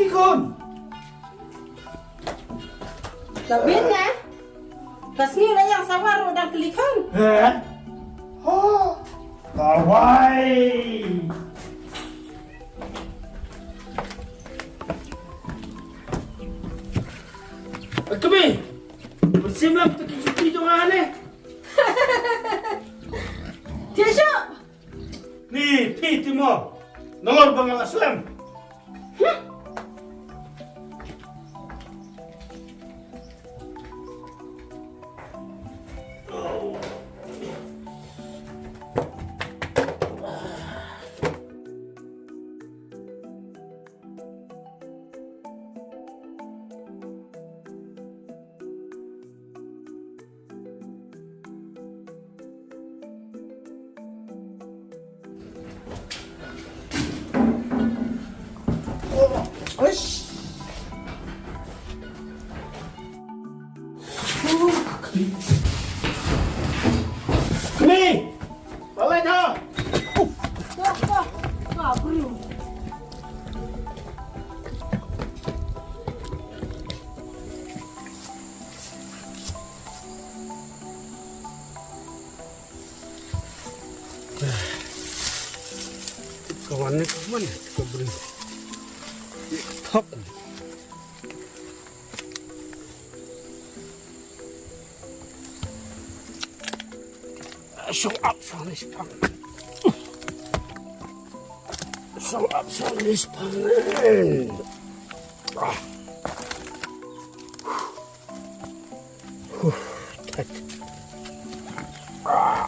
kikon. Labin na. Kasni na yang sawar udang kelikan. Oh, kawai. Kami, bersimlah pergi jangan aneh. Tiada. Ni, piti mo. Nalor bangal aslam. Oish. Kami, balik ha. Wah, bro. Kawannya kemana? Kita beri. Top. Show up on this pan. Show up on this pan. Tight. Ah.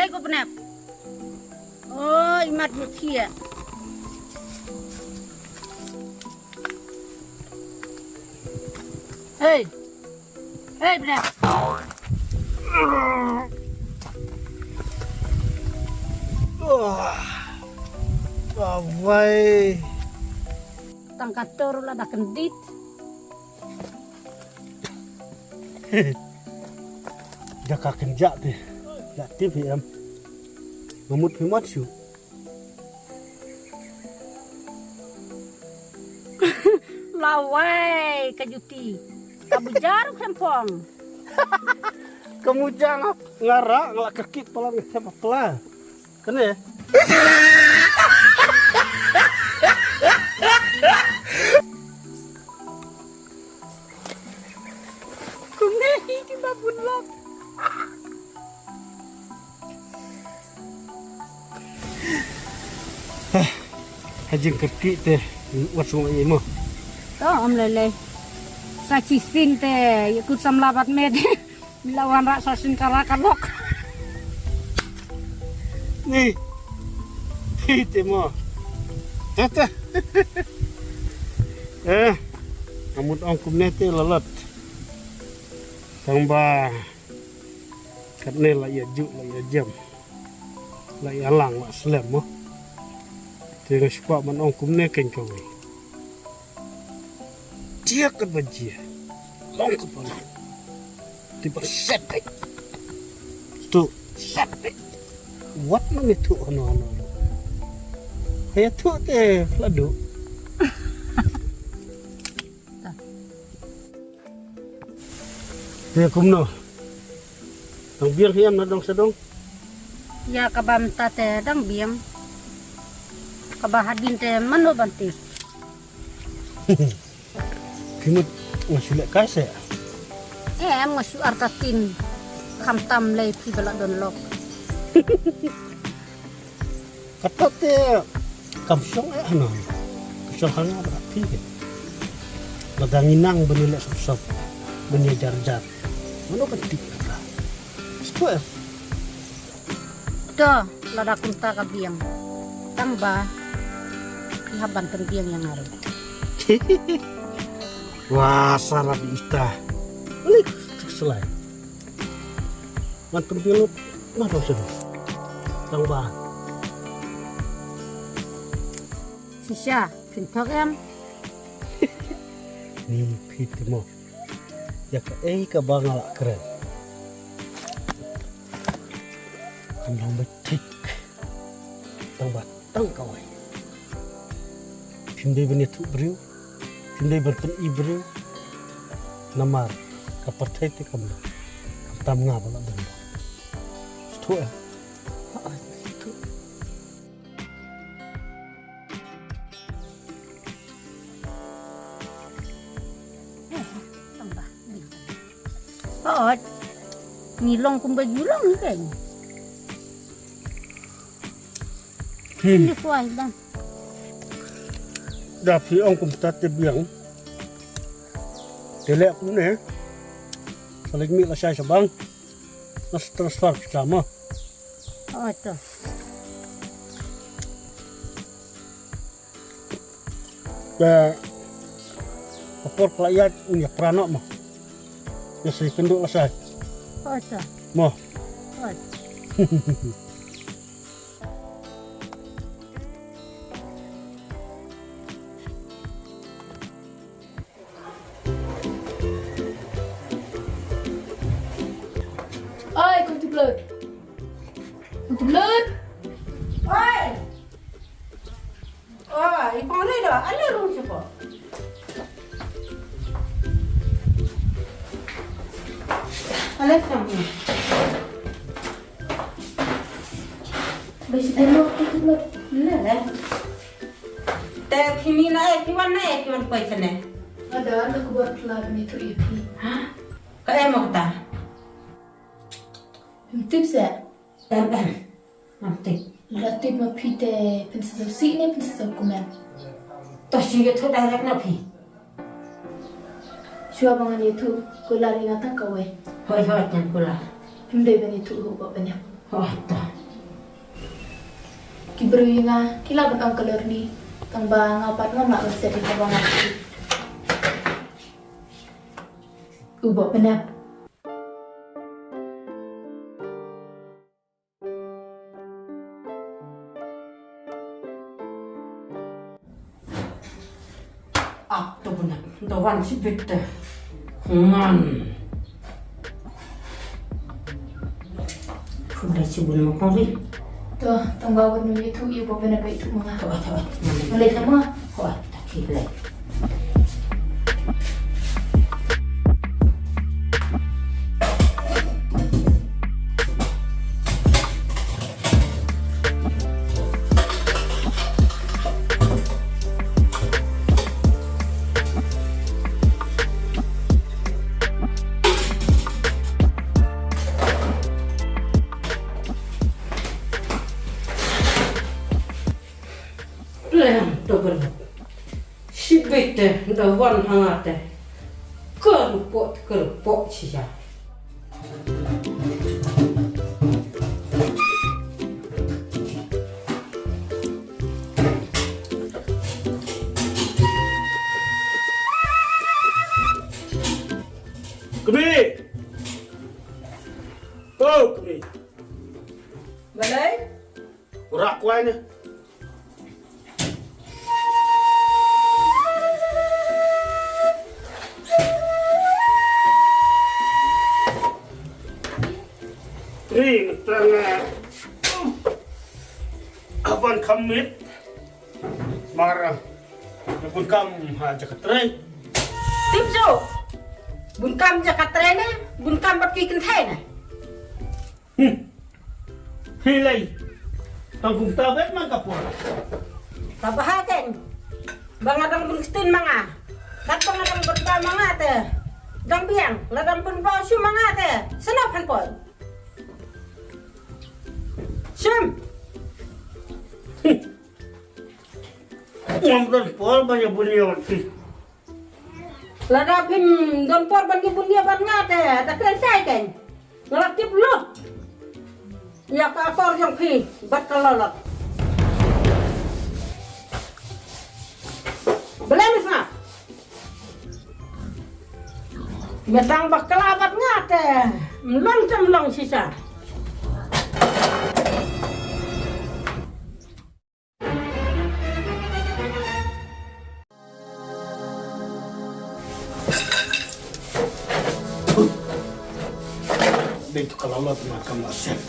Kau penap. Oh, imat mutia. Hey, penap. Kawai. Tangkat tur lah dah kendit. Jaka kenjak deh. Aktif ya. Ngamut himat syu. Lawai kajuti. Kabujar sempong. Kamu jangan ngarak ngelak kekit pelan sama pelan. Kena ya? Kunehi kita bunlok. Hajing kekit teh. Wasung aja mo. Tahu om lele. Sa cisin teh ikut samlabat med. Milawan rak sasin karakalok. Nih. Pite mo. Tata. Amut angkum nete lalat. Tambah katne la ya juk la ya jam. La ya lang la slem mo. Tengah suka man angkum ne kan kau. Dia kat bajia. Long kepala. Tiba sepek. Tu sepek. What man itu ano. Kaya tu teh ladu. Dia kumno. Tang biar hiam na dong sedong. Ya kabam tate dang biam. Kabahadin teh mano banti. Kimut ngasulek kaise. Masu artatin kamtam lay pi bala don lok. Katot teh kamsong ano. Sel hanga berarti kan. Ladanginang benilek sop-sop. Benia jar-jar. Mana penting lah. Setuai. Tuh, lada kunta kabiang. Tambah haban tendiang yang ngaruh. Wah, sarap ita. Ini selai. Mantun pilot, mana sudah? Tambah. Sisa, pintok em. Ni pitimo. Ya ka bangal keren. Kandang betik. Tambah tang kawai. Pindai bani tu beriu. Pindai berpen ibriu. Namar kapartai te kamla. Tam nga bala danda. Sto eh. Situ. Tambah. Oh, nilong kumba julong ni kan. Ini kuai bang. Dapi ong kum tat te biang. Telek kum ne. Saling mi la sai sabang. Nas transfer sama. Oh tu. Ya apor kelayat unya prana mah. Ya sei kenduk la sai. Oh tu. Mah. Oh. Oi, kom toe bloot. Kom toe bloot. Oi. Oh, ipang ni dah. Ada room siapa? Alas sama. Basi demo kom toe bloot. Nah. Teh kini na kiwan paisa ne. Ada aku buat lab ni tu ipi. Hah? Kaya mo ta? Tips ya. Nanti. Latip ma pite pensasau sini pensasau kumen. Tosi itu direct nabi. Shua bangan itu kula ringatan kawe. Hoi jangan pula. Himde bani tu hubo banyak. Oh ta. Kibru yunga kila batang kelur ni. Tang ba ngapat ngama berset di kabang aku. Hubo banyak. Aku benar. Dawan si bete. Man. Sudah si bulan kori. Tuh, tang ba wan ni tu ibu banyak baik tu mga. Coba. Malay sama. Wah, tak kira. Dober. Si bete dawan hangate. Kerupot saja. Kemi. Oh, kemi. Balai? Urak kuai ni. Ring tengah aban kamit marah pun kam haja katrai Timso. Bunkam Jakarta ni, bunkam pergi kentai ni. hilai tanggung tabet man kapur Kabahagen. Bangadang bunstin manga. Kat bangadang berba manga te. Gambiang, ladang pun bau manga te. Senapan pun. Sim. Uang pol banyak bunyi waktu. Ladapin don por banyak bunyi banget ada keren saya kan. Ngelatip lu. Ya ke akor yang pi batalolot. Belemis na. Betang bakalabat ngate. Melong cemlong sisa. Itu kalau lo makan maset.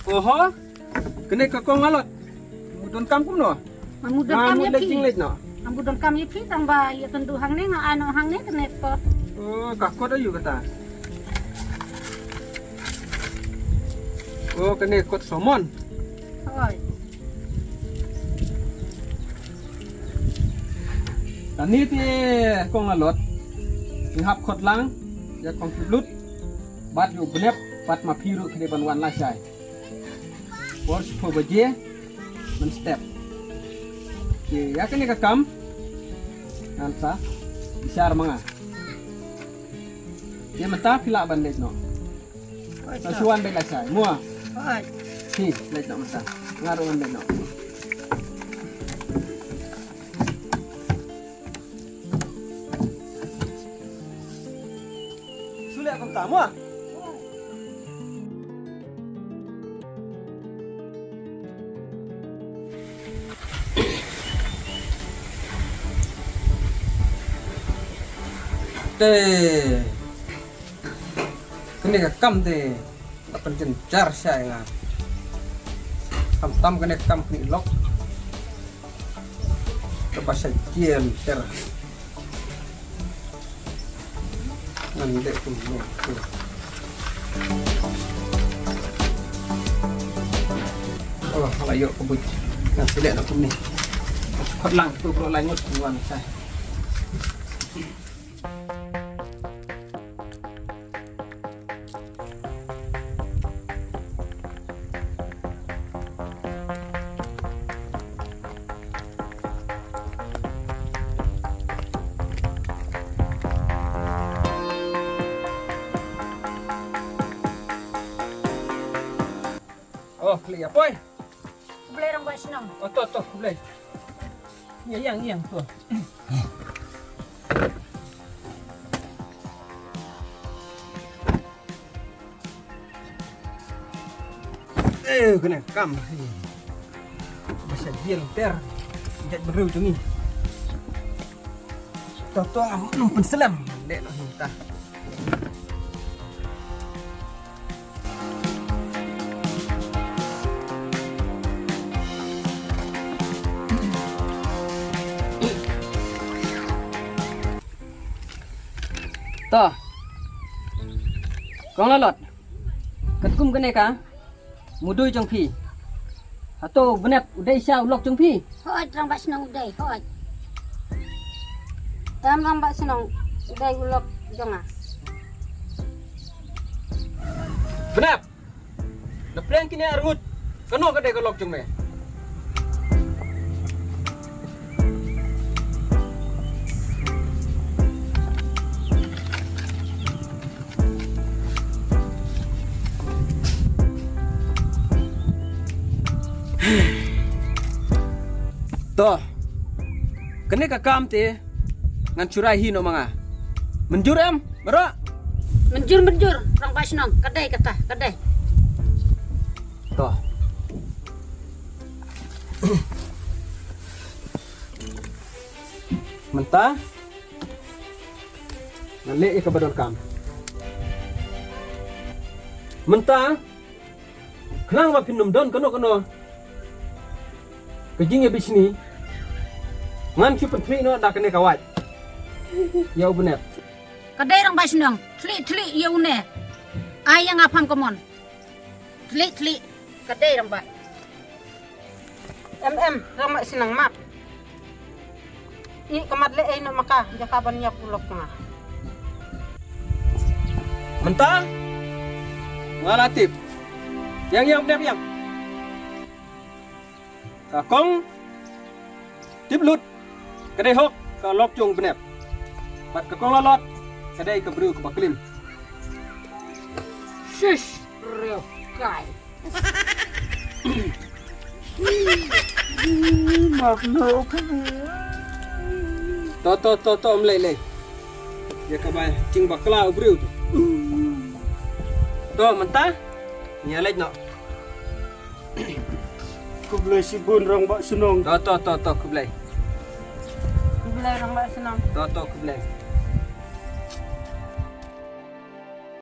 Oho, kene kakong ngalot. Mudon kampung no. Mamudon Mamud kami lagi nglit no. Mamudon kami pi tambah ya tentu hang ne ano hang ne kene pot. Oh, kakot ayu kata. Oh, kene kot somon. Oi. Tani ti kong ngalot. Ngap kot lang, ya kong lut. Bat yu benep, bat ma piru kene ban wan lasai. Bos po baje, men step. Oke, ya kene kakam. Nansa, bisyar mga. Dia mentah pila bandit no. Sasuan bandit saya. Mua. Oi. Si, leit no mentah. Ngaruh bandit no. Sulit kau tak mua. Teh. Kene kam teh. Tak penting jar saya. Kam tam kene kam kini lok. Kepasa jam ter. Nanti pun lok. Oh, kalau yuk kebut. Kan silet aku ni. Kot lang tu pro langut tuan saya. Oh, beli apa? Beli orang buat senang. Oh, toh, beli. Yang tuh. Kena kam. Masa jil ter. Jat beru tu ni. Toh, numpen selam. Dek nak minta. Toh. Kong lalot. Ketkum kene ka? Mudui jong pi. Atau benep udai sia ulok jong pi. Hoi orang buat senang udah. Hoi. Dalam orang buat senang udah ulok jangan. Benep. Leplen kini argut. Keno kedai ulok jong me. Toh, kene kakam te ngan curai no mga. Menjur em, bro. Menjur orang buat senang kedai kata kedai. Toh. Mentah. Ngalek ke badon kam. Mentah. Kenang ma pinum don kono. Kejing habis ni. Ngan cu pentri no dak kene kawat. Ya benar. Kedai orang buat senang. Telik ya une. Ayang apam komon. Telik kedai orang buat. Orang buat senang map. Ini kemat le no maka jakabannya pulok na. Mentah. Ngalatif. Yang benar yang. kong tip lut kedai hok ka lok chung benep bat ka kong lalot kedai ka bru ka baklim Shush, real guy. to om lei ya ka bai ching bakla bru to menta nya lek no Kublai si bun rong bak sunong. to kublai Bila orang mbak senang. to kublai